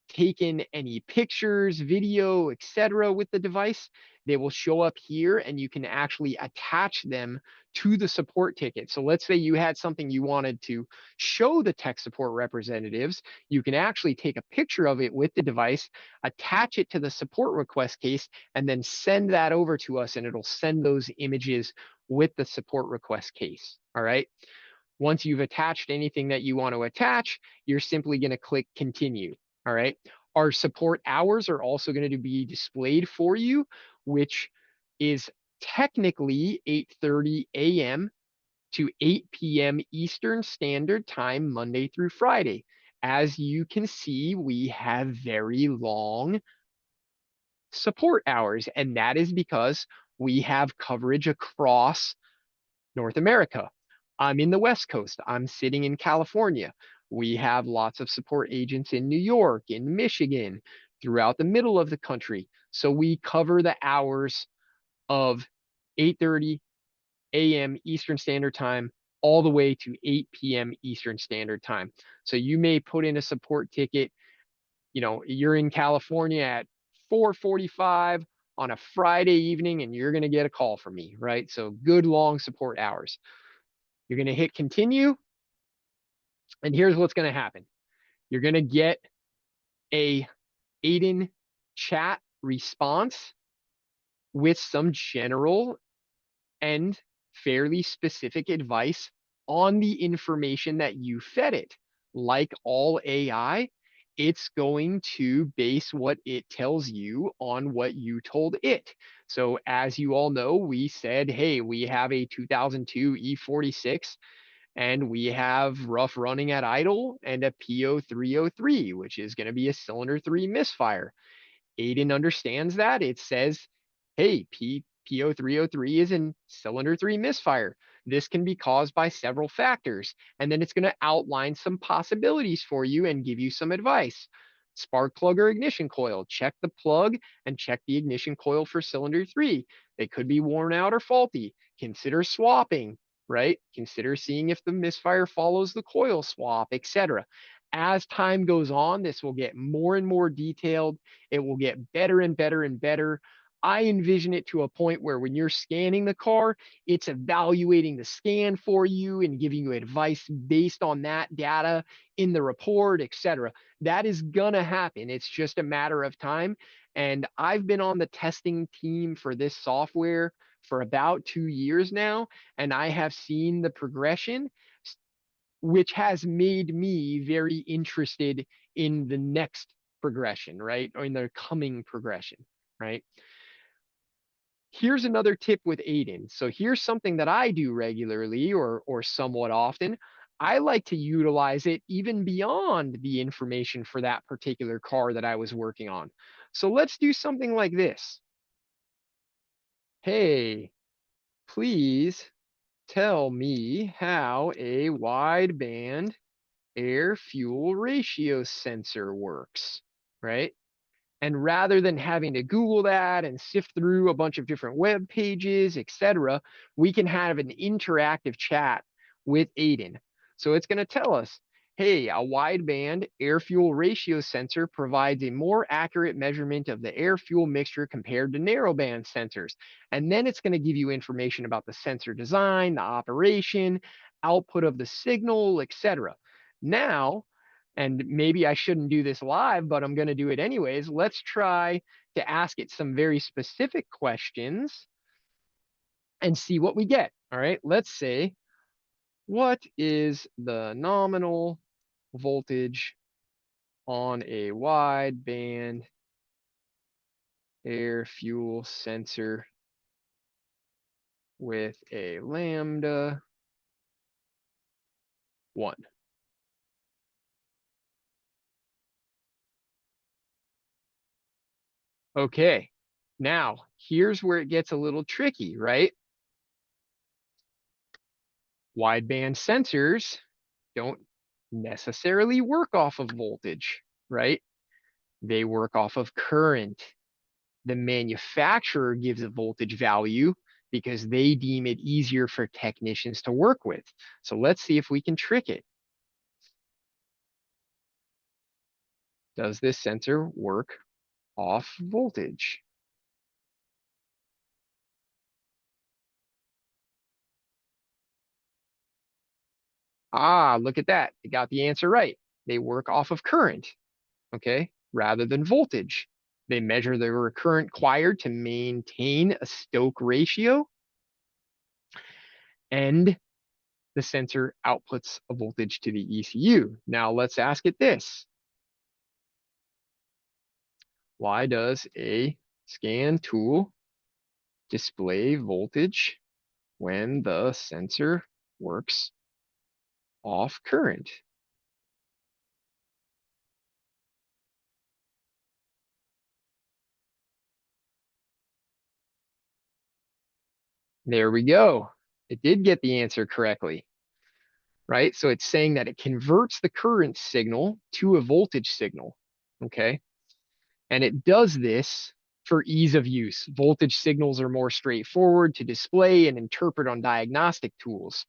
taken any pictures, video, etc. with the device, they will show up here and you can actually attach them to the support ticket. So let's say you had something you wanted to show the tech support representatives, you can actually take a picture of it with the device, attach it to the support request case, and then send that over to us and it'll send those images with the support request case. All right. Once you've attached anything that you want to attach, you're simply going to click continue. All right. Our support hours are also going to be displayed for you, which is technically 8:30 a.m. to 8 p.m. Eastern Standard Time, Monday through Friday. As you can see, we have very long support hours, and that is because we have coverage across North America. I'm in the West Coast. I'm sitting in California. We have lots of support agents in New York, in Michigan, throughout the middle of the country. So we cover the hours of 8:30 a.m. Eastern Standard Time all the way to 8 p.m. Eastern Standard Time. So you may put in a support ticket, you're in California at 4:45 on a Friday evening and you're going to get a call from me, right? So good long support hours. You're going to hit continue. And here's what's going to happen. You're going to get a AiDN chat response with some general and fairly specific advice on the information that you fed it. Like all AI, it's going to base what it tells you on what you told it. So as you all know, we said, hey, we have a 2002 E46 and we have rough running at idle and a P0303, which is going to be a cylinder 3 misfire. AiDN understands that. It says, hey, P0303 is in cylinder 3 misfire. This can be caused by several factors. And then it's going to outline some possibilities for you and give you some advice. Spark plug or ignition coil. Check the plug and check the ignition coil for cylinder 3. They could be worn out or faulty. Consider swapping, right? Consider seeing if the misfire follows the coil swap, etc. As time goes on, this will get more and more detailed. It will get better and better and better. I envision it to a point where when you're scanning the car, it's evaluating the scan for you and giving you advice based on that data in the report, etc. That is gonna happen. It's just a matter of time. And I've been on the testing team for this software for about 2 years now, and I have seen the progression, which has made me very interested in the next progression, right? Or in the coming progression, right? Here's another tip with AiDN. So here's something that I do regularly or somewhat often. I like to utilize it even beyond the information for that particular car that I was working on. So let's do something like this. Hey, please tell me how a wideband air fuel ratio sensor works, right? And rather than having to Google that and sift through a bunch of different web pages, etc., we can have an interactive chat with AiDN. So it's going to tell us, hey, a wideband air fuel ratio sensor provides a more accurate measurement of the air fuel mixture compared to narrowband sensors. And then it's going to give you information about the sensor design, the operation, output of the signal, etc. Now, and maybe I shouldn't do this live, but I'm going to do it anyways. Let's try to ask it some very specific questions and see what we get. All right, let's say, what is the nominal voltage on a wideband air fuel sensor with a lambda 1? Okay, now here's where it gets a little tricky, right? Wideband sensors don't necessarily work off of voltage, right? They work off of current. The manufacturer gives a voltage value because they deem it easier for technicians to work with. So let's see if we can trick it. Does this sensor work off voltage? Ah, look at that. It got the answer right. They work off of current, okay, rather than voltage. They measure the current required to maintain a Stoke ratio, and the sensor outputs a voltage to the ECU. Now let's ask it this. Why does a scan tool display voltage when the sensor works off current? There we go. It did get the answer correctly, right? So it's saying that it converts the current signal to a voltage signal, okay? And it does this for ease of use. Voltage signals are more straightforward to display and interpret on diagnostic tools.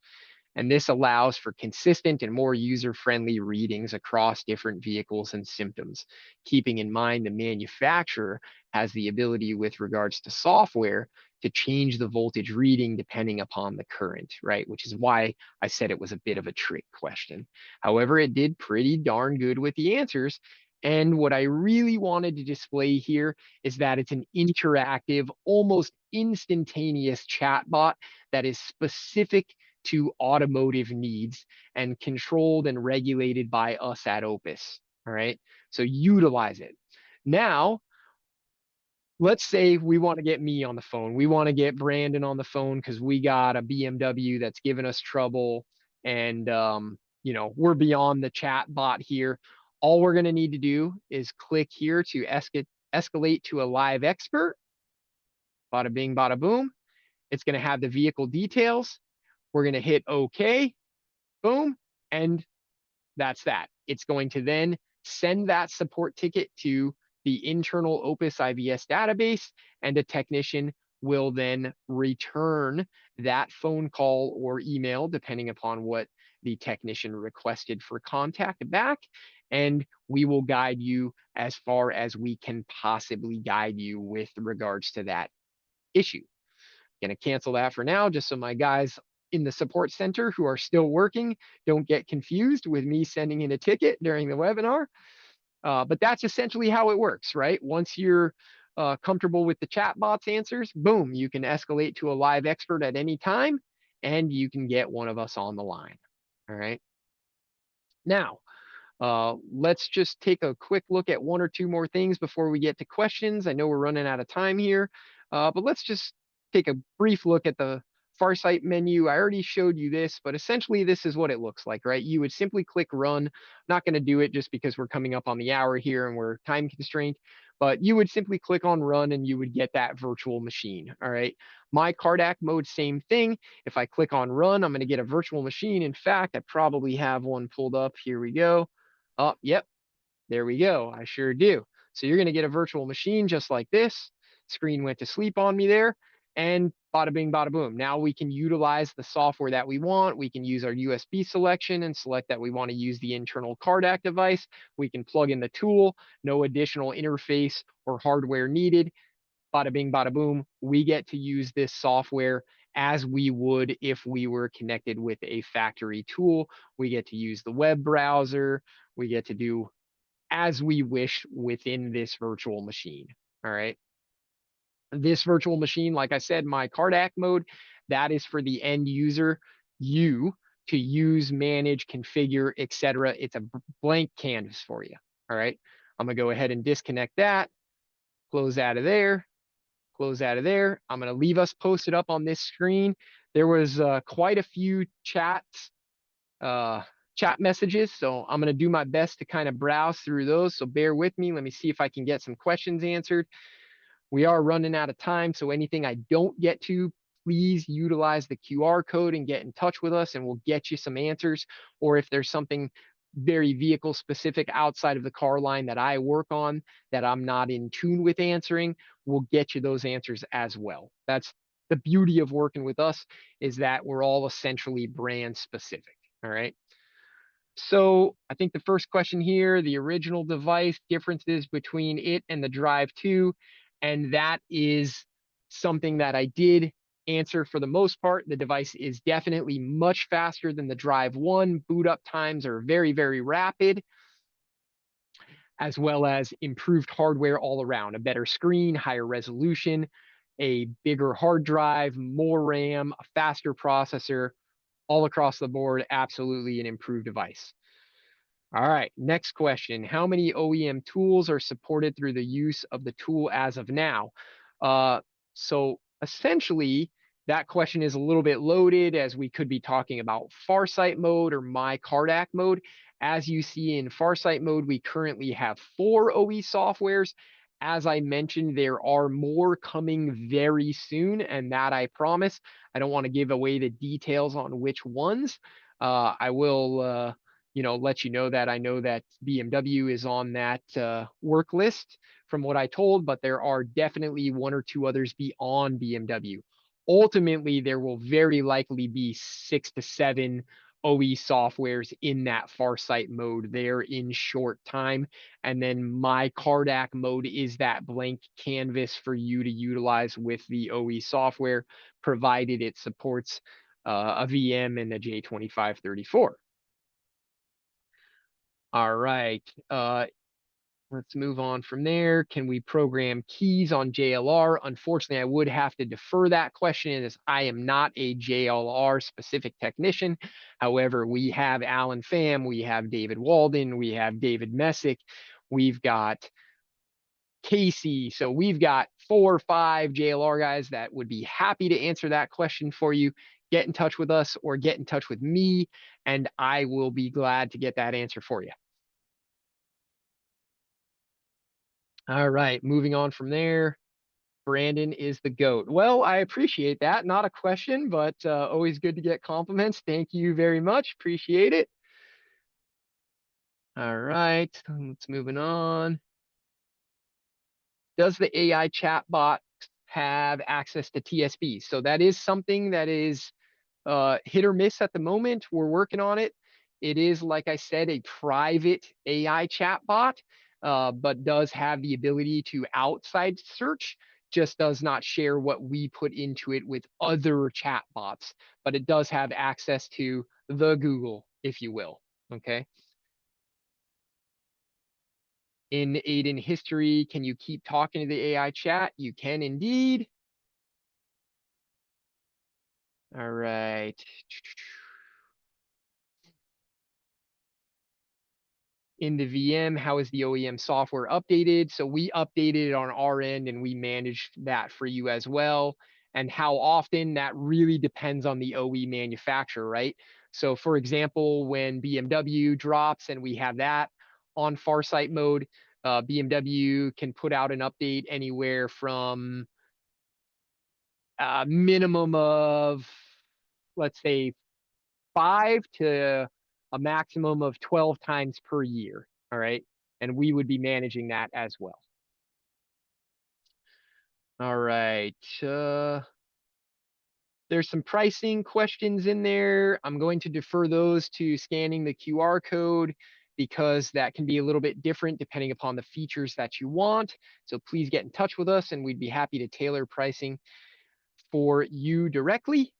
And this allows for consistent and more user-friendly readings across different vehicles and symptoms, keeping in mind the manufacturer has the ability with regards to software to change the voltage reading depending upon the current, right? Which is why I said it was a bit of a trick question. However, it did pretty darn good with the answers. And what I really wanted to display here is that it's an interactive, almost instantaneous chatbot that is specific to automotive needs and controlled and regulated by us at Opus. All right. So utilize it. Now, let's say we want to get me on the phone. We want to get Brandon on the phone because we got a BMW that's giving us trouble. And, we're beyond the chat bot here. All we're going to need to do is click here to escalate to a live expert. Bada bing, bada boom. It's going to have the vehicle details. We're going to hit OK. Boom. And that's that. It's going to then send that support ticket to the internal Opus IVS database, and a technician will then return that phone call or email, depending upon what the technician requested for contact back. And we will guide you as far as we can possibly guide you with regards to that issue. Going to cancel that for now, just so my guys in the support center who are still working don't get confused with me sending in a ticket during the webinar. But that's essentially how it works, right? Once you're comfortable with the chatbot's answers, boom, you can escalate to a live expert at any time, and you can get one of us on the line. All right. Now, let's just take a quick look at one or two more things before we get to questions. I know we're running out of time here, but let's just take a brief look at the Farsight menu. I already showed you this, but essentially this is what it looks like, right? You would simply click run. I'm not going to do it just because we're coming up on the hour here and we're time constrained, but you would simply click on run and you would get that virtual machine. All right. My Cardac mode, same thing. If I click on run, I'm going to get a virtual machine. In fact, I probably have one pulled up. Here we go. Oh, yep, there we go. I sure do. So you're going to get a virtual machine just like this. Screen went to sleep on me there. And bada bing, bada boom. Now we can utilize the software that we want. We can use our USB selection and select that we want to use the internal Cardac device. We can plug in the tool, no additional interface or hardware needed. Bada bing, bada boom. We get to use this software as we would if we were connected with a factory tool. We get to use the web browser. We get to do as we wish within this virtual machine. All right. This virtual machine, like I said, my Cardac mode, that is for the end user, you, to use, manage, configure, etc. It's a blank canvas for you. All right. I'm going to go ahead and disconnect that, close out of there, close out of there. I'm going to leave us posted up on this screen. There was quite a few chat messages, so I'm going to do my best to kind of browse through those. So bear with me. Let me see if I can get some questions answered. We are running out of time, so anything I don't get to, please utilize the QR code and get in touch with us, and we'll get you some answers. Or if there's something very vehicle specific outside of the car line that I work on that I'm not in tune with answering, we'll get you those answers as well. That's the beauty of working with us, is that we're all essentially brand specific. All right. So I think the first question here, the original device, differences between it and the Drive2, and that is something that I did answer for the most part. The device is definitely much faster than the Drive1. Boot up times are very, very rapid, as well as improved hardware all around, a better screen, higher resolution, a bigger hard drive, more RAM, a faster processor, all across the board, absolutely an improved device. All right, next question. How many OEM tools are supported through the use of the tool as of now? So essentially, that question is a little bit loaded, as we could be talking about Farsight mode or My Cardac mode. As you see in Farsight mode, we currently have 4 OE softwares. As I mentioned, there are more coming very soon, and that I promise. I don't want to give away the details on which ones. I will let you know that I know that BMW is on that work list from what I told, but there are definitely 1 or 2 others beyond BMW. Ultimately, there will very likely be 6 to 7 OE softwares in that Farsight mode there in short time. And then My Cardac mode is that blank canvas for you to utilize with the OE software, provided it supports a VM and a J2534. All right. Let's move on from there. Can we program keys on JLR? Unfortunately, I would have to defer that question, as I am not a JLR specific technician. However, we have Alan Pham, we have David Walden, we have David Messick, we've got Casey. So we've got 4 or 5 JLR guys that would be happy to answer that question for you. Get in touch with us or get in touch with me, and I will be glad to get that answer for you. All right, moving on from there. Brandon is the GOAT. Well, I appreciate that. Not a question, but always good to get compliments. Thank you very much. Appreciate it. All right, let's moving on. Does the AI chatbot have access to TSB? So that is something that is hit or miss at the moment. We're working on it. It is, like I said, a private AI chatbot, but does have the ability to outside search, just does not share what we put into it with other chatbots, but it does have access to the Google, if you will. Okay. In AiDN history, can you keep talking to the AI chat? You can indeed. All right. In the VM, how is the OEM software updated? So we updated it on our end, and we managed that for you as well. And how often, that really depends on the OE manufacturer, right? So for example, when BMW drops and we have that on Farsight mode, BMW can put out an update anywhere from a minimum of, let's say, 5 to a maximum of 12 times per year. All right. And we would be managing that as well. All right. There's some pricing questions in there. I'm going to defer those to scanning the QR code, because that can be a little bit different depending upon the features that you want. So please get in touch with us, and we'd be happy to tailor pricing for you directly.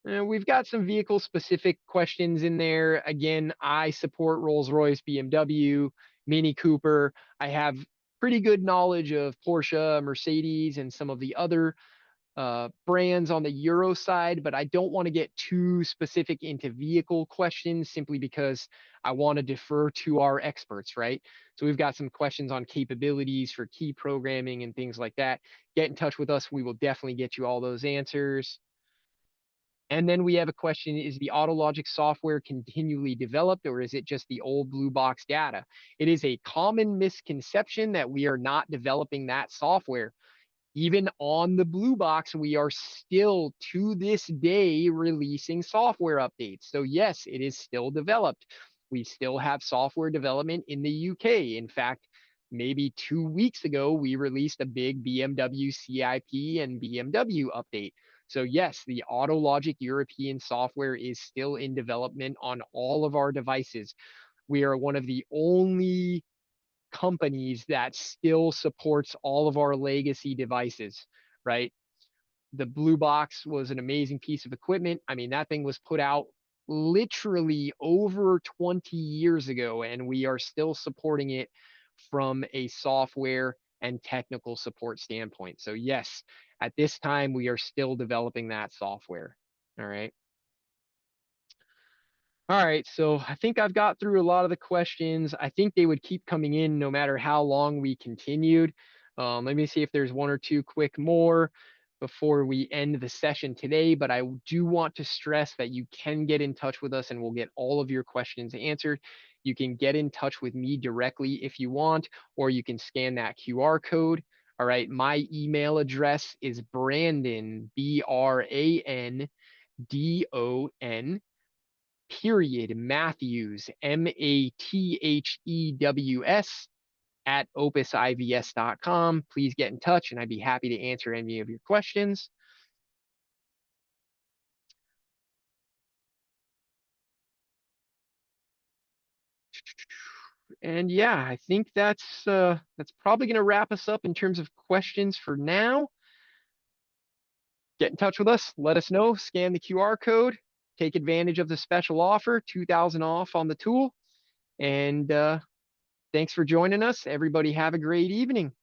We've got some vehicle specific questions in there. Again, I support Rolls-Royce, BMW, Mini Cooper. I have pretty good knowledge of Porsche, Mercedes, and some of the other brands on the Euro side, but I don't want to get too specific into vehicle questions, simply because I want to defer to our experts, right? So we've got some questions on capabilities for key programming and things like that. Get in touch with us. We will definitely get you all those answers. And then we have a question, is the AutoLogic software continually developed, or is it just the old blue box data? It is a common misconception that we are not developing that software. Even on the blue box, we are still to this day releasing software updates. So yes, it is still developed. We still have software development in the UK. In fact, maybe 2 weeks ago, we released a big BMW CIP and BMW update. So yes, the AutoLogic European software is still in development on all of our devices. We are one of the only companies that still supports all of our legacy devices, right? The blue box was an amazing piece of equipment. I mean, that thing was put out literally over 20 years ago, and we are still supporting it from a software and technical support standpoint. So yes, at this time, we are still developing that software. All right. All right, so I think I've got through a lot of the questions. I think they would keep coming in no matter how long we continued. Let me see if there's one or two quick more before we end the session today, but I do want to stress that you can get in touch with us and we'll get all of your questions answered. You can get in touch with me directly if you want, or you can scan that QR code. All right, my email address is Brandon, BRANDON, period Matthews, MATHEWS, at opusivs.com. Please get in touch and I'd be happy to answer any of your questions. And yeah, I think that's probably going to wrap us up in terms of questions for now. Get in touch with us, let us know, scan the QR code, take advantage of the special offer, 2,000 off on the tool. And thanks for joining us. Everybody have a great evening.